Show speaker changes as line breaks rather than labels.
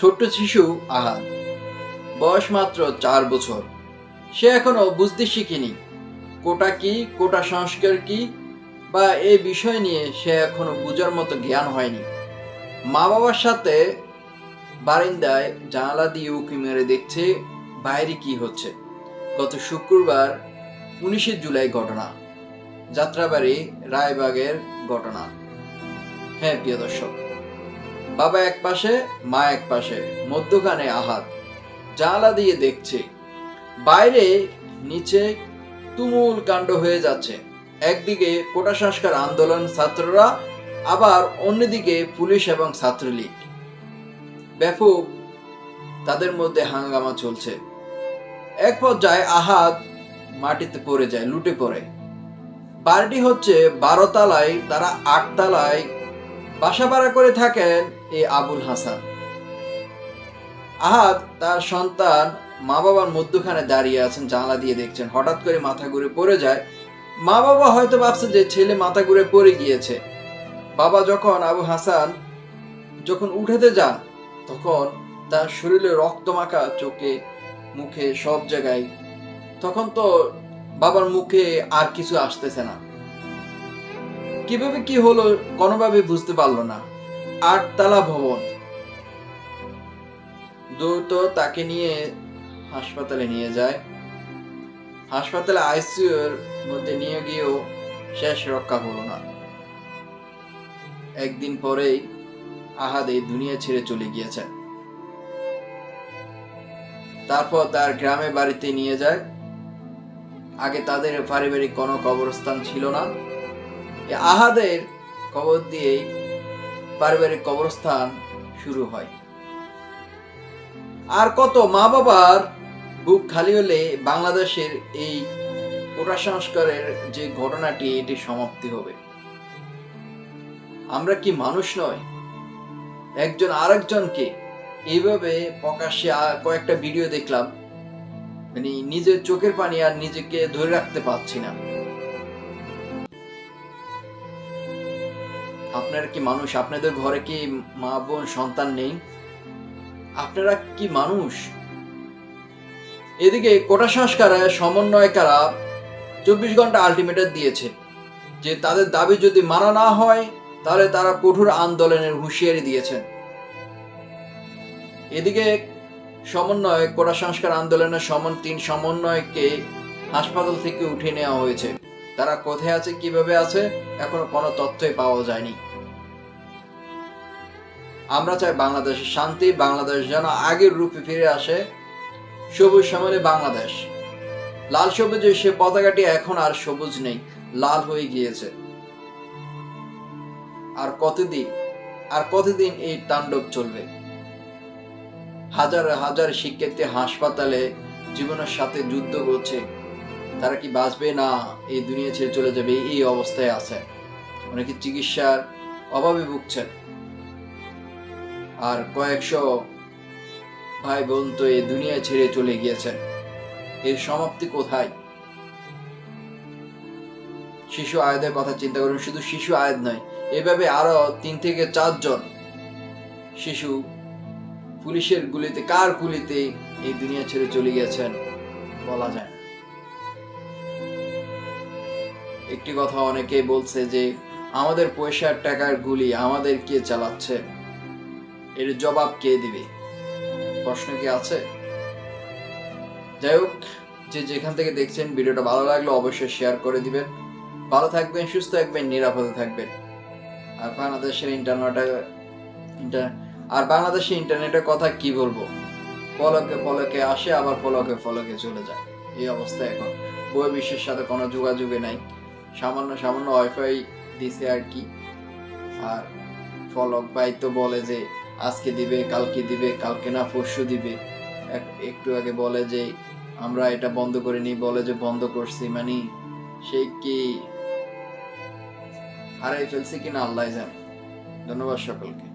ছোট্ট শিশু আহাদ, বয়স মাত্র 4 বছর। সে এখনো বুঝতে শিখেনি কোটা কি, কোটা সংস্কার কি, বা এই বিষয় নিয়ে সে এখনো বুঝার মতো জ্ঞান হয়নি। মা বাবার সাথে বারান্দায় জানালা দিয়ে উঁকি মেরে দেখছে বাইরে কি হচ্ছে। গত শুক্রবার 19শে জুলাই ঘটনা, যাত্রাবাড়ি রায়বাগের ঘটনা। হ্যাঁ প্রিয় দর্শক, বাবা এক পাশে, মা এক পাশে, মধ্যখানে আহাদ জানালা দিয়ে দেখছে বাইরে নিচে তুমুল কাণ্ড হয়ে যাচ্ছে। একদিকে কোটা সংস্কার আন্দোলন ছাত্ররা, আবার অন্যদিকে পুলিশ এবং ছাত্রলীগ। ব্যাপক তাদের মধ্যে হাঙ্গামা চলছে। এক পর্যায়ে আহাদ মাটিতে পড়ে যায়, লুটে পড়ে। বাড়িটি হচ্ছে 12 তলায়, তারা 8 তলায় বাসা ভাড়া করে থাকেন এই আবুল হাসান। আহাদ তার সন্তান মা বাবার মধ্যখানে দাঁড়িয়ে আছেন, জানলা দিয়ে দেখছেন। হঠাৎ করে মাথা ঘুরে পড়ে যায়। মা বাবা হয়তো ভাবছে যে ছেলে মাথা ঘুরে পড়ে গিয়েছে। বাবা যখন আবু হাসান যখন উঠাতে যান, তখন তার শরীরে রক্তমাখা, চোখে মুখে সব জায়গায়। তখন তো বাবার মুখে আর কিছু আসতেছে না। কিভাবে কি হলো কোনোভাবে বুঝতে পারলো না। 8 তলা ভবন। দ্রুত তাকে নিয়ে হাসপাতালে নিয়ে যায়। হাসপাতালে আইসিইউর মধ্যে নিয়ে গিয়েও শেষ রক্ষা হলো না। একদিন পরেই আহাদ এই দুনিয়া ছেড়ে চলে গিয়েছে। তারপর তার গ্রামে বাড়িতে নিয়ে যায়। আগে তাদের পারিবারিক কোনো কবরস্থান ছিল না। আহাদের কবর দিয়েই পারিবারিক কবরস্থান শুরু হয়। আর কত মা বাবার বুক খালি হলে বাংলাদেশের এই কোটা সংস্কারের যে ঘটনাটি, এটি সমাপ্তি হবে। আমরা কি মানুষ নয়? একজন আরেকজনকে এইভাবে প্রকাশ্যে কয়েকটা ভিডিও দেখলাম, মানে নিজের চোখের পানি আর নিজেকে ধরে রাখতে পারছি না। আপনারা কি মানুষ? আপনাদের ঘরে কি মা বোন সন্তান নেই? আপনারা কি মানুষ? এদিকে কোটা সংস্কারের সমন্বয়কারা 24 ঘন্টা আলটিমেটাম দিয়েছে যে তাদের দাবি যদি মানা না হয় তাহলে তারা কঠোর আন্দোলনের হুঁশিয়ারি দিয়েছেন। এদিকে কোটা সংস্কার আন্দোলনের 3 সমন্বয়কে হাসপাতাল থেকে উঠে নেওয়া হয়েছে। তারা কোথায় আছে, কিভাবে আছে, এখনো কোনো তথ্যই পাওয়া যায়নি। আমরা চাই বাংলাদেশের শান্তি, বাংলাদেশ যেন আগের রূপে ফিরে আসে। সবুজ শ্যামলে বাংলাদেশ। লাল সবুজে সে পতাকাটি এখন আর সবুজ নেই, লাল হয়ে গিয়েছে। আর কতদিন এই তাণ্ডব চলবে? হাজার হাজার শিক্ষার্থী হাসপাতালে জীবনের সাথে যুদ্ধ করছে। তারা কি বাঁচবে না এই দুনিয়া ছেড়ে চলে যাবে, এই অবস্থায় আছে। অনেকে চিকিৎসার অভাবে ভুগছেন। আর কয়েকশো ভাই বোন তো এই দুনিয়া ছেড়ে চলে গিয়েছেন। এর সমাপ্তি কোথায়? শিশু আয়াদের কথা চিন্তা করুন। শুধু শিশু আয়াদ নয়, এভাবে আরো 3 থেকে 4 জন শিশু পুলিশের গুলিতে, কার গুলিতে এই দুনিয়া ছেড়ে চলে গেছেন বলা যায় না। একটি কথা অনেকেই বলছে যে আমাদের পয়সার টাকার গুলি আমাদের কে চালাচ্ছে, এর জবাব কে দিবে? প্রশ্ন কি আছে? যাই হোক, যে যেখান থেকে দেখছেন, ভিডিওটা ভালো লাগলে অবশ্যই শেয়ার করে দিবেন। ভালো থাকবেন, সুস্থ থাকবেন, নিরাপদে থাকবেন। আর বাংলাদেশের ইন্টারনেটের কথা কি বলবো? পলকে পলকে আসে, আবার পলকে পলকে চলে যায়। এই অবস্থা এখন বহির্বিশ্বের সাথে কোনো যোগাযোগে নাই। সামান্য ওয়াইফাই দিছে আর কি। আর ফলক ভাই তো বলে যে আজকে দিবে, কালকে দিবে, কালকে না পরশু দিবে। একটু আগে বলে যে আমরা এটা বন্ধ করে নি, বলে যে বন্ধ করছি। মানে সেই কি হারাই ফেলছি কিনা আল্লাহ জানে। ধন্যবাদ সকলকে।